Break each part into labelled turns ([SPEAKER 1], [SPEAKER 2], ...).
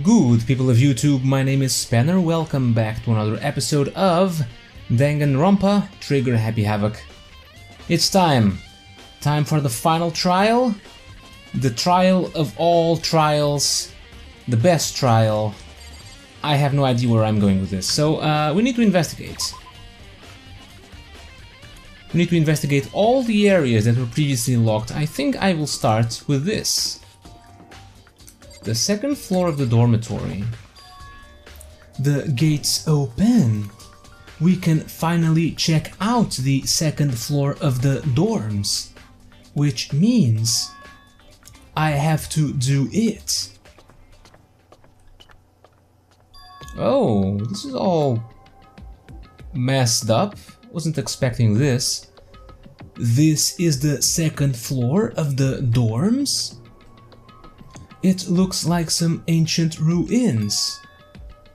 [SPEAKER 1] Good people of YouTube, my name is Spanner, welcome back to another episode of Danganronpa, Trigger Happy Havoc. It's time for the final trial, the trial of all trials, the best trial. I have no idea where I'm going with this, so we need to investigate. We need to investigate all the areas that were previously locked. I think I will start with this. The second floor of the dormitory. The gates open. We can finally check out the second floor of the dorms, which means I have to do it. Oh, this is all messed up. Wasn't expecting this. This is the second floor of the dorms. It looks like some ancient ruins.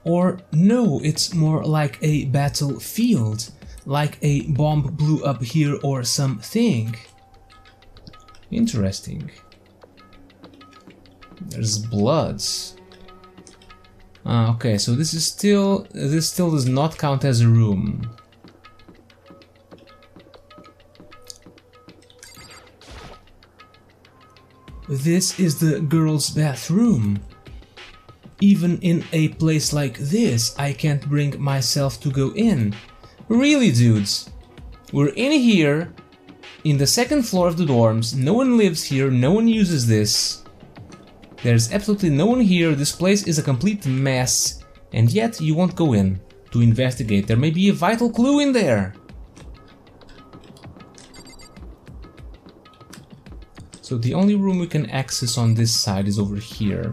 [SPEAKER 1] Or no, it's more like a battlefield, like a bomb blew up here or something. Interesting. There's blood. Okay, so this still does not count as a room. This is the girls' bathroom. Even in a place like this, I can't bring myself to go in. Really, dudes? We're in here, in the second floor of the dorms. No one lives here, no one uses this. There's absolutely no one here. This place is a complete mess. And yet, you won't go in to investigate. There may be a vital clue in there. So the only room we can access on this side is over here.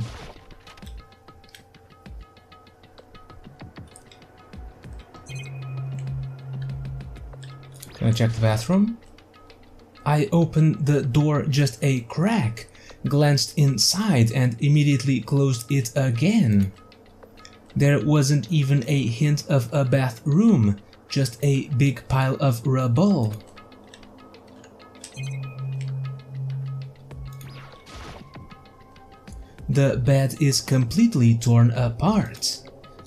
[SPEAKER 1] Can I check the bathroom? I opened the door just a crack, glanced inside and immediately closed it again. There wasn't even a hint of a bathroom, just a big pile of rubble. The bed is completely torn apart.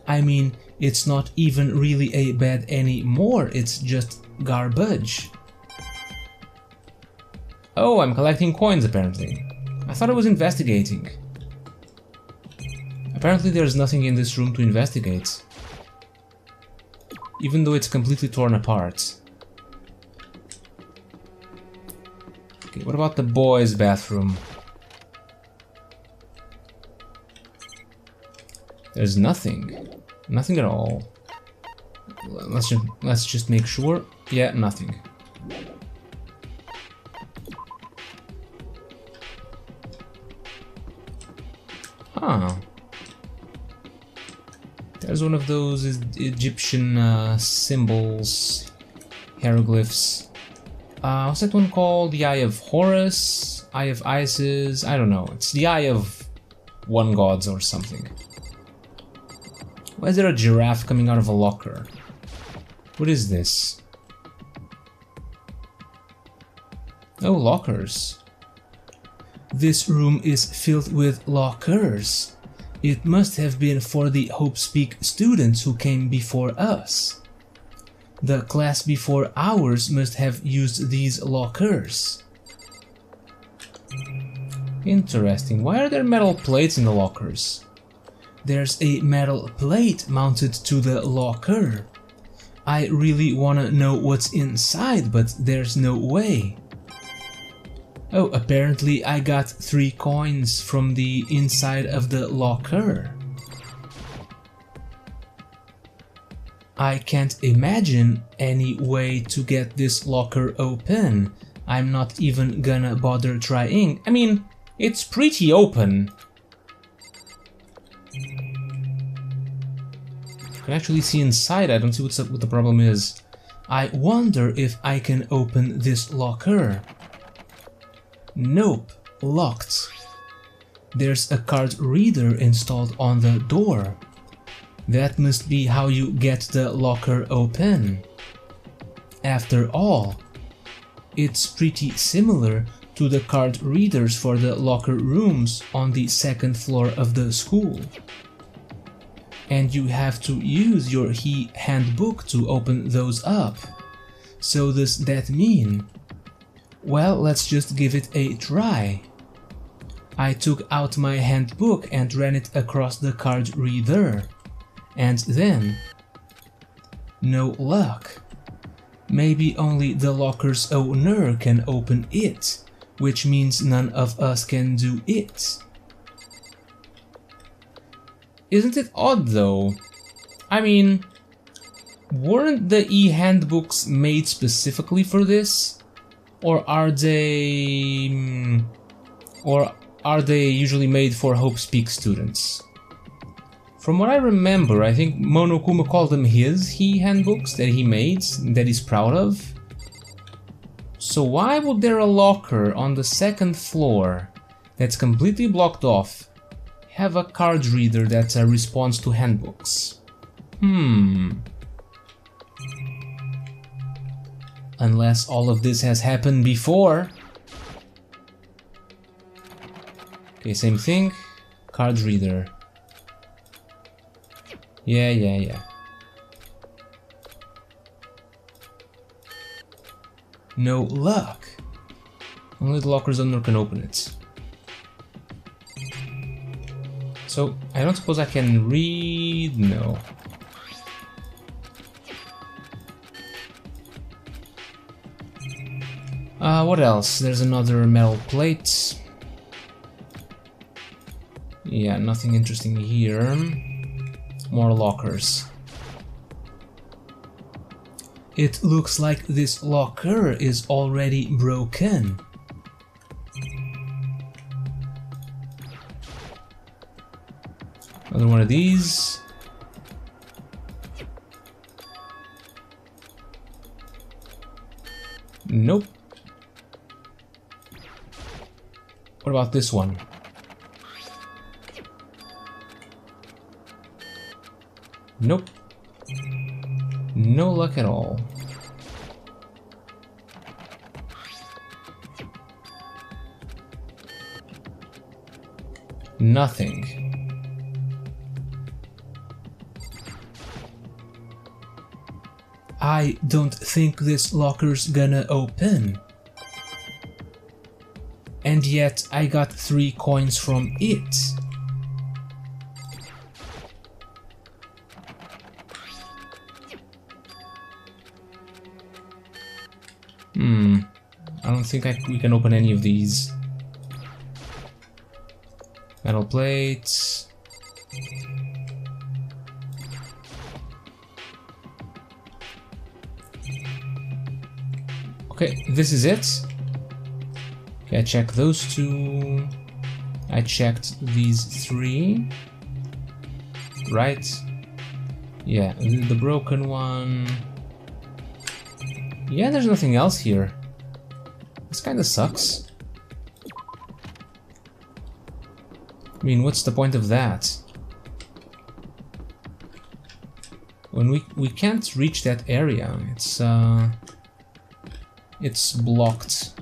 [SPEAKER 1] I mean, it's not even really a bed anymore, it's just garbage. Oh, I'm collecting coins apparently. I thought I was investigating. Apparently there's nothing in this room to investigate. Even though it's completely torn apart. Okay, what about the boys' bathroom? There's nothing. Nothing at all. Let's just make sure. Yeah, nothing. Huh. There's one of those Egyptian symbols, hieroglyphs. What's that one called? The Eye of Horus? Eye of Isis? I don't know. It's the Eye of one gods or something. Why is there a giraffe coming out of a locker? What is this? Oh, lockers. This room is filled with lockers. It must have been for the Hope Speak students who came before us. The class before ours must have used these lockers. Interesting. Why are there metal plates in the lockers? There's a metal plate mounted to the locker. I really wanna know what's inside, but there's no way. Oh, apparently I got 3 coins from the inside of the locker. I can't imagine any way to get this locker open. I'm not even gonna bother trying. I mean, it's pretty open. I can actually see inside. I don't see what the problem is. I wonder if I can open this locker. Nope, locked. There's a card reader installed on the door. That must be how you get the locker open. After all, it's pretty similar to the card readers for the locker rooms on the second floor of the school. and you have to use your handbook to open those up. So does that mean? Well, let's just give it a try. I took out my handbook and ran it across the card reader. And then... no luck. Maybe only the locker's owner can open it, which means none of us can do it. Isn't it odd though? I mean, weren't the e-handbooks made specifically for this? Or are they usually made for Hope's Peak students? From what I remember, I think Monokuma called them his handbooks that he made, that he's proud of. So why would there a locker on the second floor that's completely blocked off have a card reader that responds to handbooks? Unless all of this has happened before. Okay, same thing. Card reader. Yeah. No luck. Only the locker's owner can open it. So, I don't suppose I can read... no. What else? There's another metal plate. Yeah, nothing interesting here. More lockers. It looks like this locker is already broken. Another one of these. Nope. What about this one? Nope. No luck at all. Nothing. I don't think this locker's gonna open. And yet I got 3 coins from it. I don't think we can open any of these. Metal plates. Okay, this is it. Okay, I checked those 2. I checked these 3. Right? Yeah, the broken one. Yeah, there's nothing else here. This kinda sucks. I mean, what's the point of that? When we can't reach that area, it's blocked.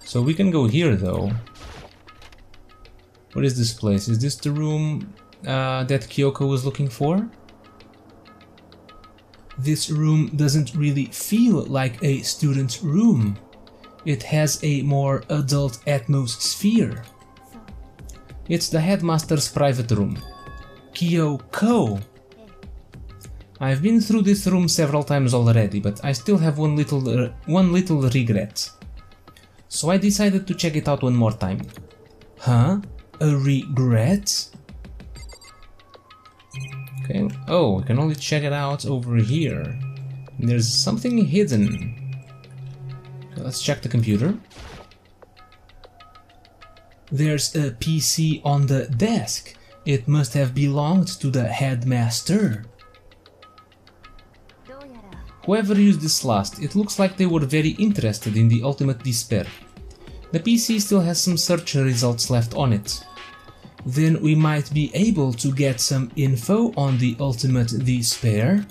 [SPEAKER 1] So we can go here though. What is this place? Is this the room that Kyoko was looking for? This room doesn't really feel like a student's room. It has a more adult atmosphere. It's the headmaster's private room. Kyoko! I've been through this room several times already, but I still have one little regret. So I decided to check it out one more time. Huh? A regret? Okay. Oh, we can only check it out over here. There's something hidden. Okay, let's check the computer. There's a PC on the desk. It must have belonged to the headmaster. Whoever used this last, it looks like they were very interested in the ultimate despair. The PC still has some search results left on it. Then we might be able to get some info on the ultimate despair.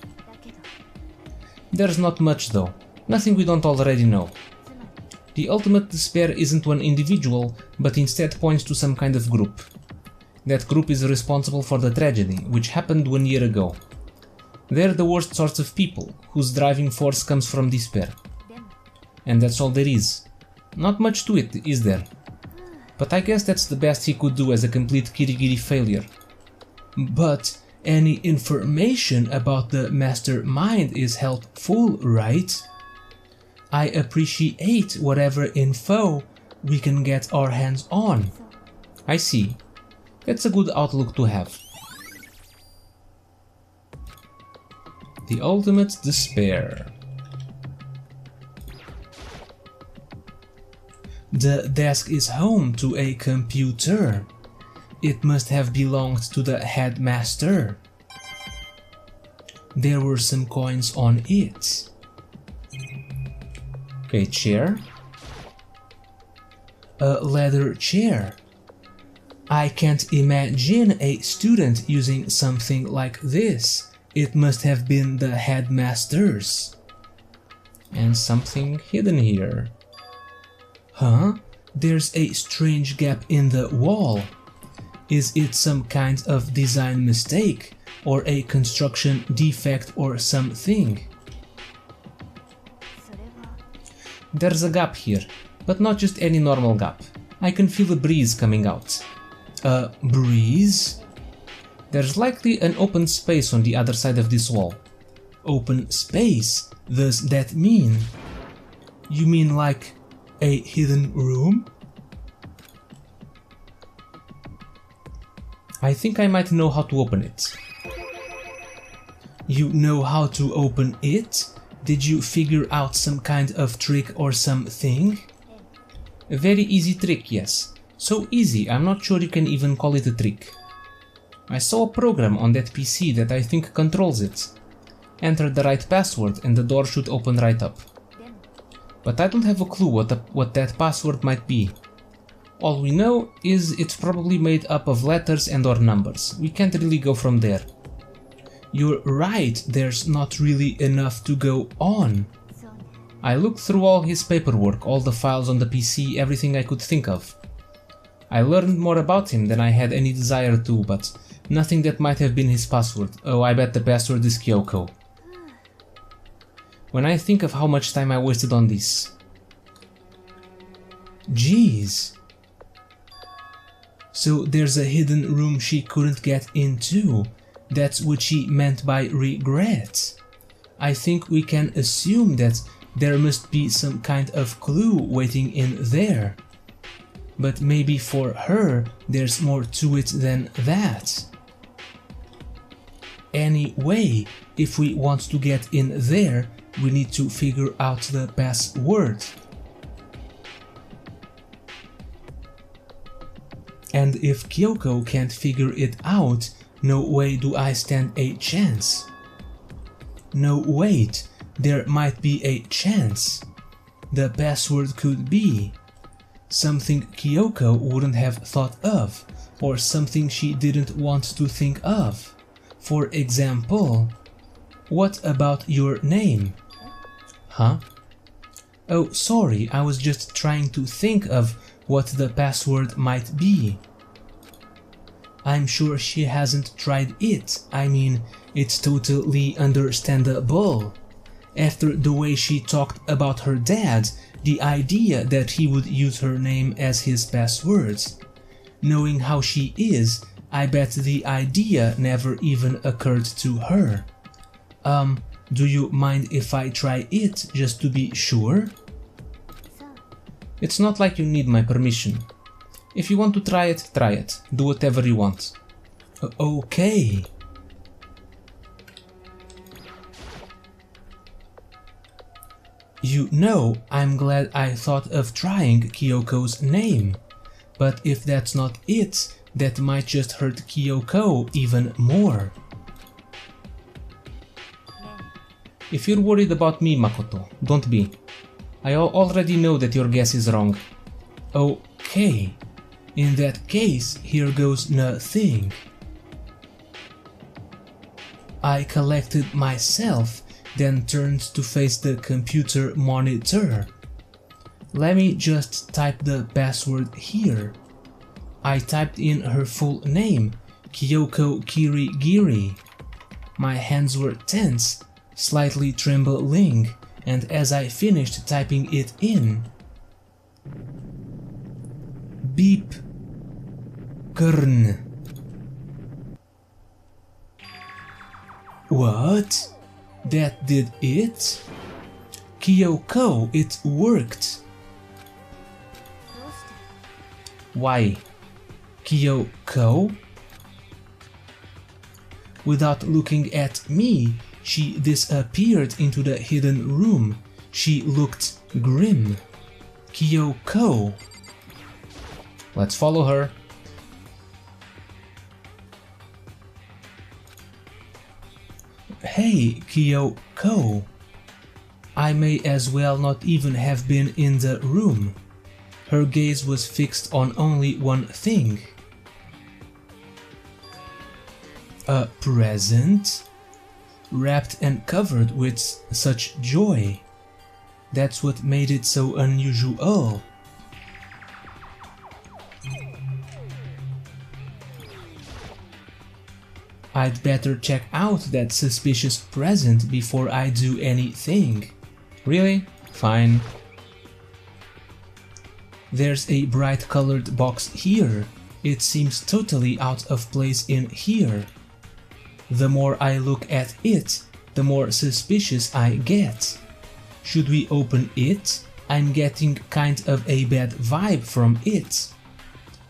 [SPEAKER 1] There's not much though, nothing we don't already know. The ultimate despair isn't one individual, but instead points to some kind of group. That group is responsible for the tragedy, which happened 1 year ago. They're the worst sorts of people, whose driving force comes from despair. And that's all there is. Not much to it, is there? But I guess that's the best he could do as a complete Kirigiri failure. But any information about the mastermind is helpful, right? I appreciate whatever info we can get our hands on. I see. That's a good outlook to have. The ultimate despair. The desk is home to a computer. It must have belonged to the headmaster. There were some coins on it. Okay, chair. A leather chair. I can't imagine a student using something like this. It must have been the headmaster's. And something hidden here. Huh? There's a strange gap in the wall. Is it some kind of design mistake, or a construction defect or something? There's a gap here, but not just any normal gap. I can feel a breeze coming out. A breeze? There's likely an open space on the other side of this wall. Open space? Does that mean? You mean like a hidden room? I think I might know how to open it. You know how to open it? Did you figure out some kind of trick or something? A very easy trick, yes. So easy, I'm not sure you can even call it a trick. I saw a program on that PC that I think controls it. Enter the right password and the door should open right up. But I don't have a clue what that password might be. All we know is it's probably made up of letters and or numbers. We can't really go from there. You're right, there's not really enough to go on. I looked through all his paperwork, all the files on the PC, everything I could think of. I learned more about him than I had any desire to, but nothing that might have been his password. Oh, I bet the password is Kyoko. When I think of how much time I wasted on this. Jeez. So there's a hidden room she couldn't get into. That's what she meant by regret. I think we can assume that there must be some kind of clue waiting in there. But maybe for her there's more to it than that. Anyway, if we want to get in there, we need to figure out the password. And if Kyoko can't figure it out, no way do I stand a chance. No, wait, there might be a chance. The password could be something Kyoko wouldn't have thought of, or something she didn't want to think of. For example, what about your name? Huh? Oh, sorry, I was just trying to think of what the password might be. I'm sure she hasn't tried it. I mean, it's totally understandable. After the way she talked about her dad, the idea that he would use her name as his password. Knowing how she is, I bet the idea never even occurred to her. Do you mind if I try it, just to be sure? It's not like you need my permission. If you want to try it. Do whatever you want. Okay. You know, I'm glad I thought of trying Kyoko's name. But if that's not it, that might just hurt Kyoko even more. If you're worried about me, Makoto, don't be. I already know that your guess is wrong. Okay. In that case, here goes nothing. I collected myself, then turned to face the computer monitor. Let me just type the password here. I typed in her full name, Kyoko Kirigiri. My hands were tense, slightly trembling, and as I finished typing it in, beep, Kern. What? That did it? Kyoko, it worked. Why? Kyoko? Without looking at me, she disappeared into the hidden room. She looked grim. Kyoko. Let's follow her. Hey, Kyoko. I may as well not even have been in the room. Her gaze was fixed on only one thing. A present? Wrapped and covered with such joy. That's what made it so unusual. I'd better check out that suspicious present before I do anything. Really? Fine. There's a bright colored box here. It seems totally out of place in here. The more I look at it, the more suspicious I get. Should we open it? I'm getting kind of a bad vibe from it.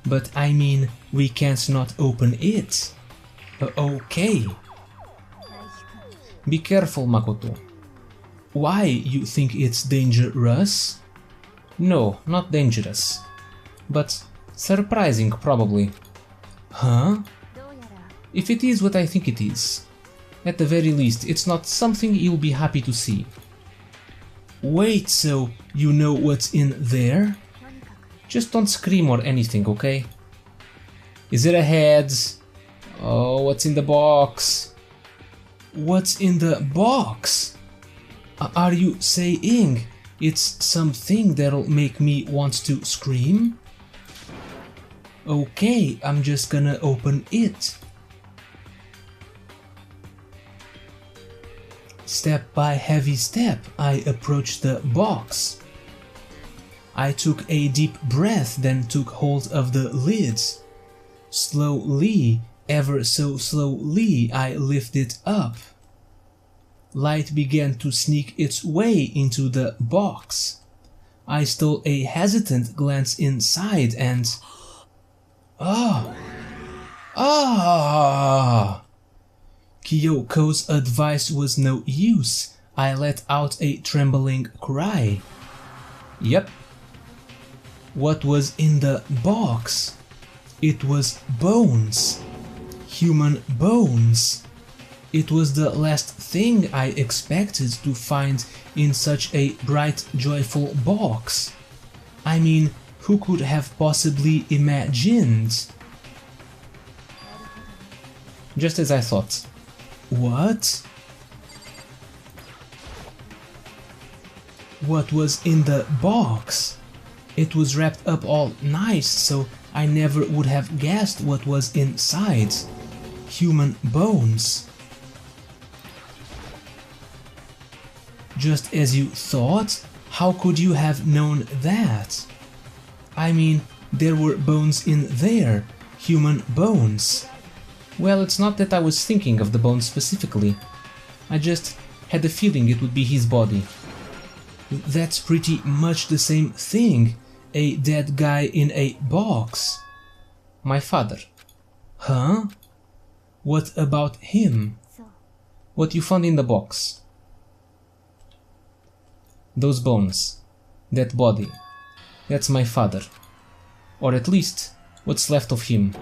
[SPEAKER 1] But I mean, we can't not open it. Okay. Be careful, Makoto. Why you think it's dangerous? No, not dangerous. But surprising, probably. Huh? If it is what I think it is, at the very least, it's not something you'll be happy to see. Wait, so you know what's in there? Just don't scream or anything, okay? Is it a head? Oh, what's in the box? What's in the box? Are you saying it's something that'll make me want to scream? Okay, I'm just gonna open it. Step by heavy step, I approached the box. I took a deep breath, then took hold of the lids. Slowly, ever so slowly, I lifted up. Light began to sneak its way into the box. I stole a hesitant glance inside and... Ah! Ah! Kyoko's advice was no use. I let out a trembling cry. Yep. What was in the box? It was bones. Human bones. It was the last thing I expected to find in such a bright, joyful box. I mean, who could have possibly imagined? Just as I thought. What? What was in the box? It was wrapped up all nice, so I never would have guessed what was inside. Human bones. Just as you thought? How could you have known that? I mean, there were bones in there. Human bones. Well, it's not that I was thinking of the bones specifically. I just had a feeling it would be his body. That's pretty much the same thing. A dead guy in a box. My father. Huh? What about him? What you found in the box? Those bones. That body. That's my father. Or at least, what's left of him.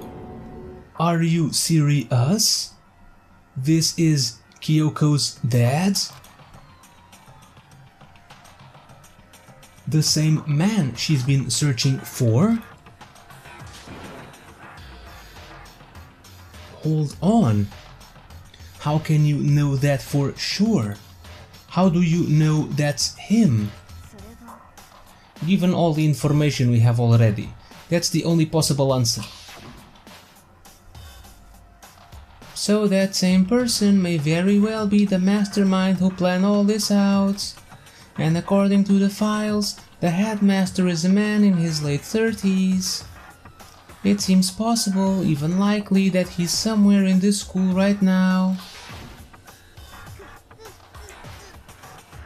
[SPEAKER 1] Are you serious? This is Kyoko's dad? The same man she's been searching for? Hold on. How can you know that for sure? How do you know that's him? given all the information we have already. That's the only possible answer. So that same person may very well be the mastermind who planned all this out. And according to the files, the headmaster is a man in his late 30s. It seems possible, even likely, that he's somewhere in this school right now.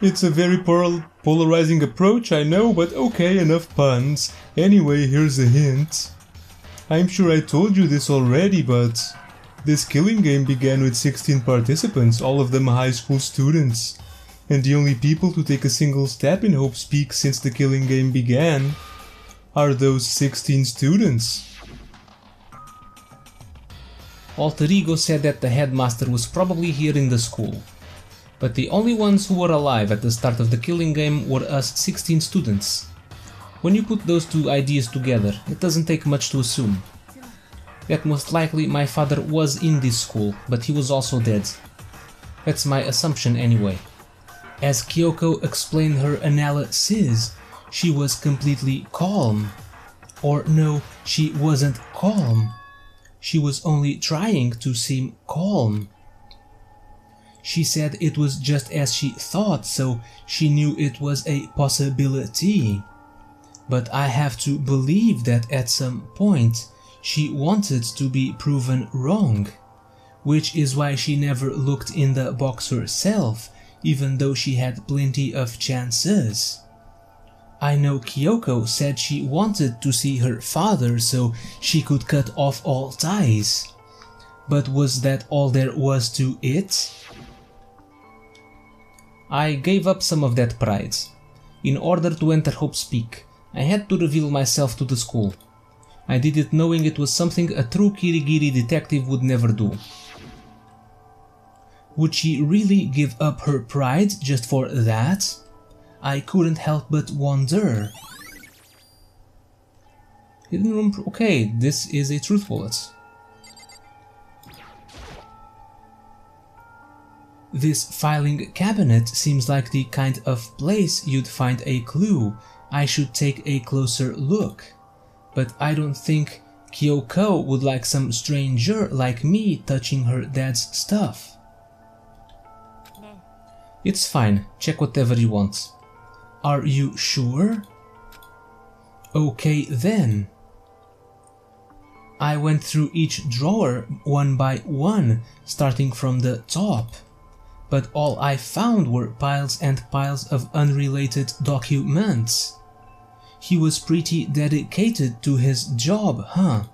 [SPEAKER 2] It's a very polarizing approach, I know, but okay, enough puns. Anyway, here's a hint. I'm sure I told you this already, but this killing game began with 16 participants, all of them high school students. And the only people to take a single step in Hope's Peak since the killing game began are those 16 students.
[SPEAKER 1] Alter Ego said that the headmaster was probably here in the school. But the only ones who were alive at the start of the killing game were us 16 students. When you put those two ideas together, it doesn't take much to assume that most likely my father was in this school, but he was also dead. That's my assumption anyway. As Kyoko explained her analysis, she was completely calm. Or no, she wasn't calm. She was only trying to seem calm. She said it was just as she thought, so she knew it was a possibility. But I have to believe that at some point she wanted to be proven wrong, which is why she never looked in the box herself, even though she had plenty of chances. I know Kyoko said she wanted to see her father so she could cut off all ties. But was that all there was to it? I gave up some of that pride. In order to enter Hope's Peak, I had to reveal myself to the school. I did it knowing it was something a true Kirigiri detective would never do. Would she really give up her pride just for that? I couldn't help but wonder. Hidden room. Okay, this is a truth bullet. This filing cabinet seems like the kind of place you'd find a clue. I should take a closer look. But I don't think Kyoko would like some stranger like me touching her dad's stuff. It's fine, check whatever you want. Are you sure? Okay then. I went through each drawer one by one, starting from the top. But all I found were piles and piles of unrelated documents. He was pretty dedicated to his job, huh?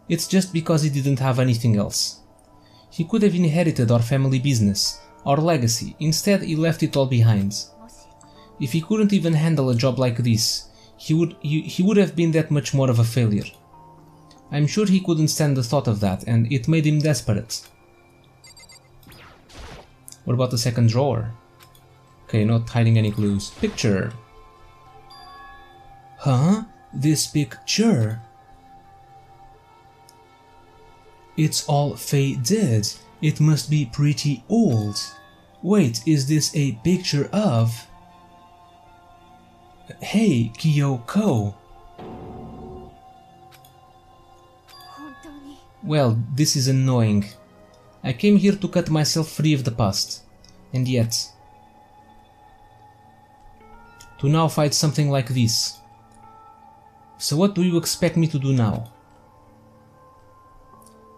[SPEAKER 1] It's just because he didn't have anything else. He could have inherited our family business, our legacy. Instead, he left it all behind. If he couldn't even handle a job like this, he would have been that much more of a failure. I'm sure he couldn't stand the thought of that, and it made him desperate. What about the second drawer? Okay, not hiding any clues. Picture. Huh? This picture? It's all faded. It must be pretty old. Wait, is this a picture of... Hey, Kyoko. Well, this is annoying. I came here to cut myself free of the past. And yet... to now fight something like this. So what do you expect me to do now?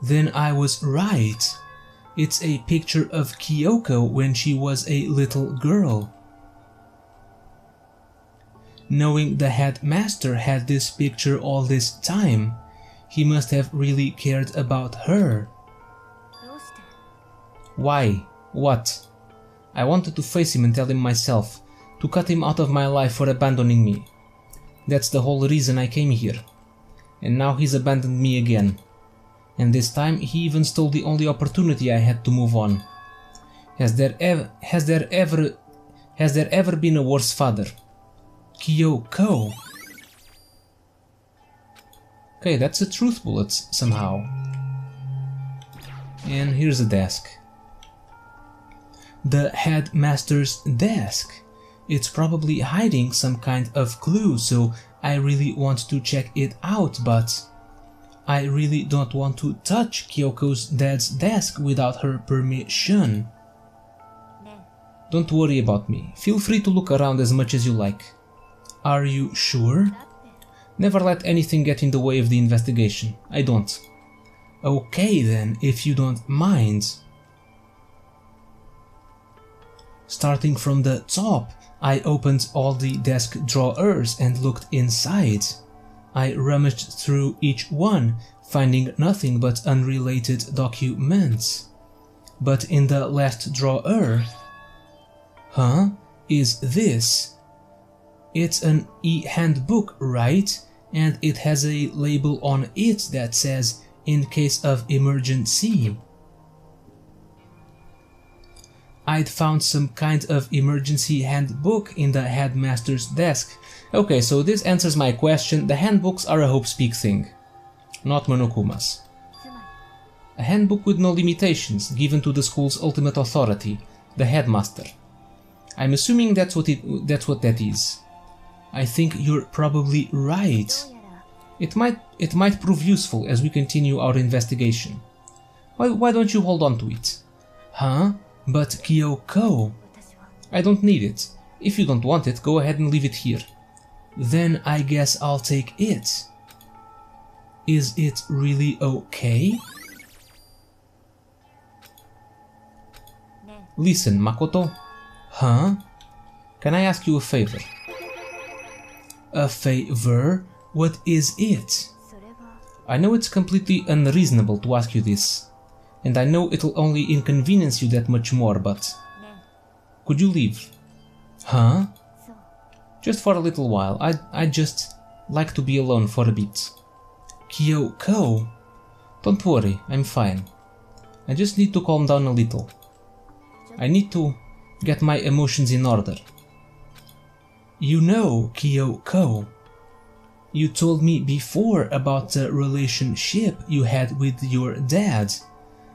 [SPEAKER 1] Then I was right. It's a picture of Kyoko when she was a little girl. Knowing the headmaster had this picture all this time, he must have really cared about her. Why? What? I wanted to face him and tell him myself, to cut him out of my life for abandoning me. That's the whole reason I came here. And now he's abandoned me again. And this time he even stole the only opportunity I had to move on. Has there ever been a worse father? Kyoko. Okay, that's a truth bullet somehow. And here's a desk. The headmaster's desk. It's probably hiding some kind of clue, so I really want to check it out, but I really don't want to touch Kyoko's dad's desk without her permission. Don't worry about me. Feel free to look around as much as you like. Are you sure? Never let anything get in the way of the investigation. I don't. Okay then, if you don't mind. Starting from the top, I opened all the desk drawers and looked inside. I rummaged through each one, finding nothing but unrelated documents. But in the last drawer... Huh? Is this? It's an e-handbook, right? And it has a label on it that says, "In case of emergency." I'd found some kind of emergency handbook in the headmaster's desk. Okay, so this answers my question. The handbooks are a Hopespeak thing, not Monokuma's. A handbook with no limitations, given to the school's ultimate authority, the headmaster. I'm assuming that's what that is. I think you're probably right. It might prove useful as we continue our investigation. Why don't you hold on to it? Huh? But Kyoko... I don't need it. If you don't want it, go ahead and leave it here. Then I guess I'll take it. Is it really okay? Listen, Makoto. Huh? Can I ask you a favor? A favor? What is it? I know it's completely unreasonable to ask you this, and I know it'll only inconvenience you that much more, but... Could you leave? Huh? Just for a little while. I'd just like to be alone for a bit. Kyoko? Don't worry, I'm fine. I just need to calm down a little. I need to get my emotions in order. You know, Kyoko, you told me before about the relationship you had with your dad,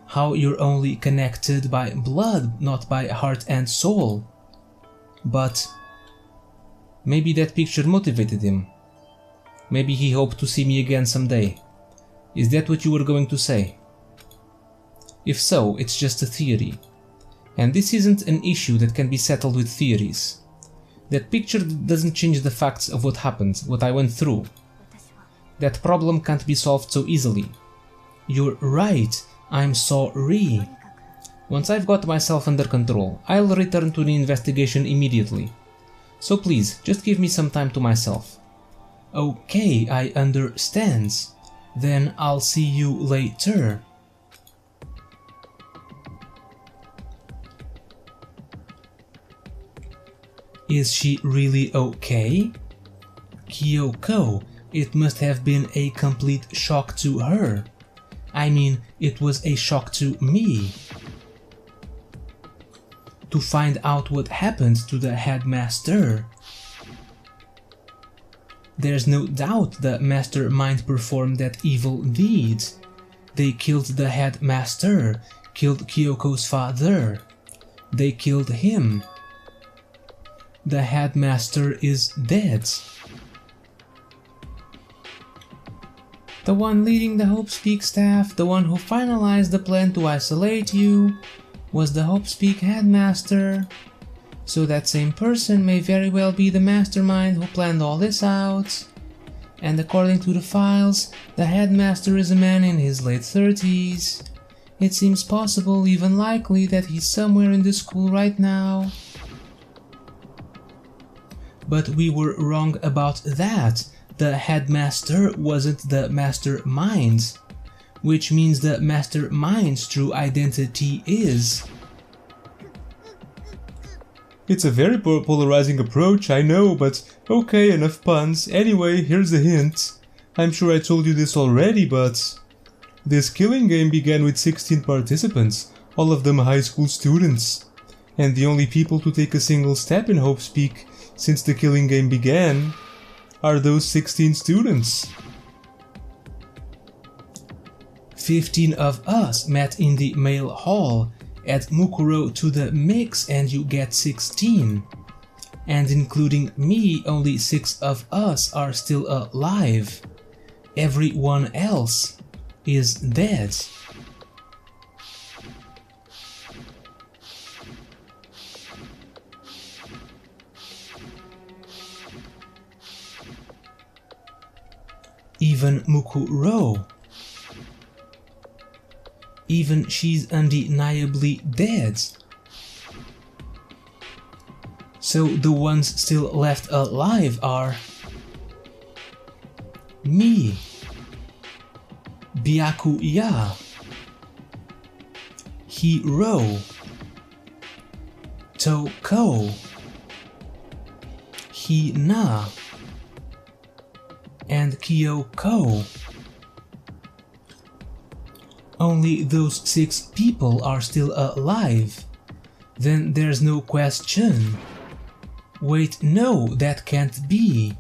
[SPEAKER 1] how you're only connected by blood, not by heart and soul. But maybe that picture motivated him. Maybe he hoped to see me again someday. Is that what you were going to say? If so, it's just a theory. And this isn't an issue that can be settled with theories. That picture doesn't change the facts of what happened, what I went through. That problem can't be solved so easily. You're right, I'm sorry. Once I've got myself under control, I'll return to the investigation immediately. So please, just give me some time to myself. Okay, I understand. Then I'll see you later. Is she really okay? Kyoko, it must have been a complete shock to her. I mean, it was a shock to me. To find out what happened to the headmaster. There's no doubt the mastermind performed that evil deed. They killed the headmaster, killed Kyoko's father. They killed him. The headmaster is dead. The one leading the Hopespeak staff, the one who finalized the plan to isolate you, was the Hopespeak headmaster. So that same person may very well be the mastermind who planned all this out. And according to the files, the headmaster is a man in his late 30s. It seems possible, even likely, that he's somewhere in the school right now. But we were wrong about that. The headmaster wasn't the mastermind, which means the mastermind's true identity is...
[SPEAKER 2] It's a very polarizing approach, I know, but okay, enough puns. Anyway, here's a hint. I'm sure I told you this already, but... This killing game began with 16 participants, all of them high school students. And the only people to take a single step in Hopespeak since the killing game began are those 16 students.
[SPEAKER 1] 15 of us met in the male hall. Add Mukuro to the mix and you get 16. And including me, only 6 of us are still alive. Everyone else is dead. Even Mukuro. Even she's undeniably dead. So the ones still left alive are me, Byakuya, Hiro, Toko, Hina, and Kyoko. Only those 6 people are still alive. Then there's no question. Wait, no, that can't be.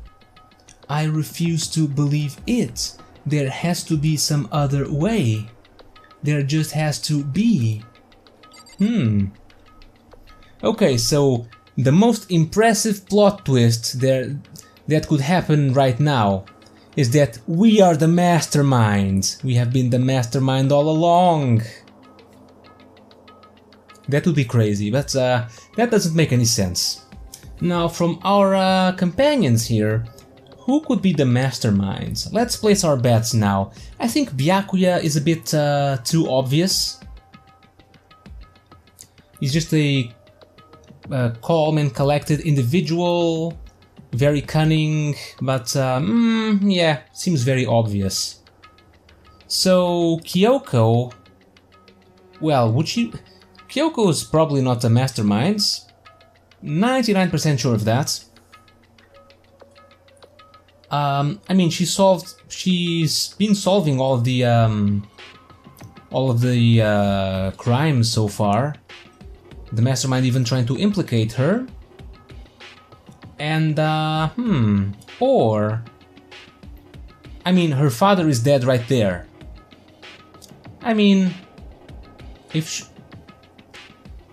[SPEAKER 1] I refuse to believe it. There has to be some other way. There just has to be. Okay, so the most impressive plot twist there that could happen right now is that we are the mastermind. We have been the mastermind all along. That would be crazy, but that doesn't make any sense. Now, from our companions here, who could be the masterminds? Let's place our bets now. I think Byakuya is a bit too obvious. He's just a calm and collected individual, very cunning, but yeah, seems very obvious. So Kyoko, well, would she? Kyoko is probably not a mastermind. 99% sure of that. I mean, she's been solving all of the crimes so far. The mastermind even trying to implicate her. And or I mean, her father is dead right there. I mean, if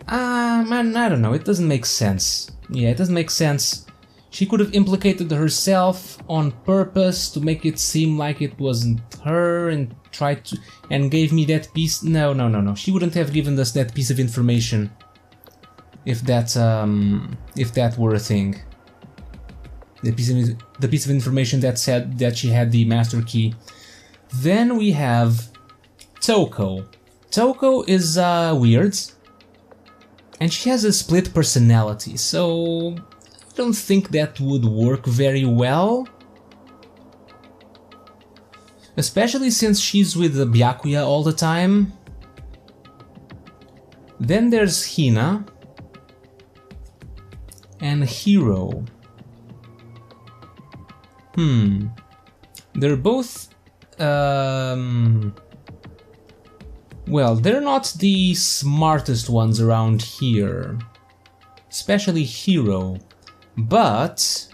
[SPEAKER 1] man, I don't know, it doesn't make sense. Yeah, it doesn't make sense. She could have implicated herself on purpose to make it seem like it wasn't her and tried to and gave me that piece. No. She wouldn't have given us that piece of information if that were a thing. The piece of information that said that she had the master key. Then we have Toko. Toko is weird. And she has a split personality, so I don't think that would work very well. Especially since she's with the Byakuya all the time. Then there's Hina and Hiro. They're both well, they're not the smartest ones around here, especially Hiro, but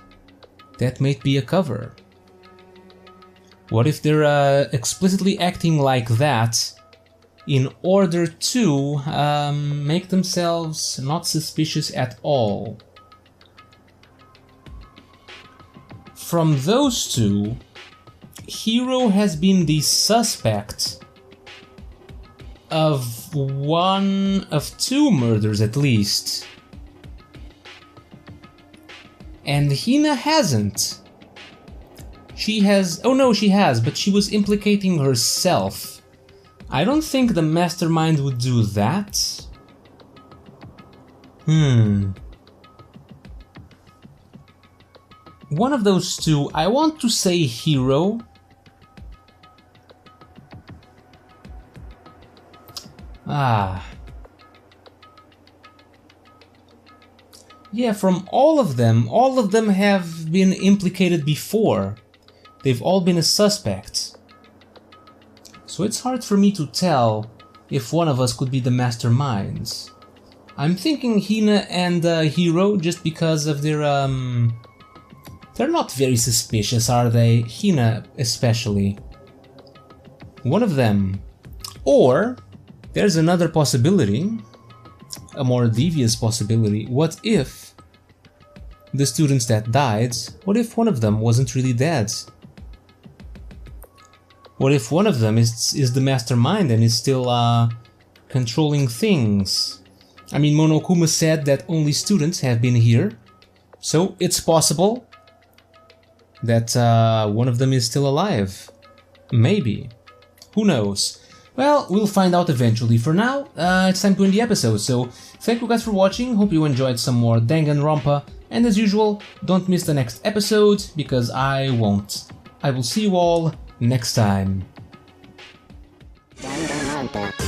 [SPEAKER 1] that might be a cover. What if they're explicitly acting like that in order to make themselves not suspicious at all? From those two, Hiro has been the suspect of 1 of 2 murders at least. And Hina hasn't. She has... oh no, she has, but she was implicating herself. I don't think the mastermind would do that. One of those two, I want to say Hiro. Yeah, from all of them have been implicated before. They've all been a suspect. So it's hard for me to tell if one of us could be the masterminds. I'm thinking Hina and Hiro just because of their they're not very suspicious, are they? Hina especially. One of them. Or there's another possibility, a more devious possibility. What if the students that died, what if one of them wasn't really dead? What if one of them is the mastermind and is still controlling things? I mean, Monokuma said that only students have been here, so it's possible that one of them is still alive. Maybe. Who knows? Well, we'll find out eventually. For now, it's time to end the episode, so thank you guys for watching, hope you enjoyed some more Danganronpa, and as usual, don't miss the next episode, because I won't. I will see you all next time.
[SPEAKER 3] Danganronpa.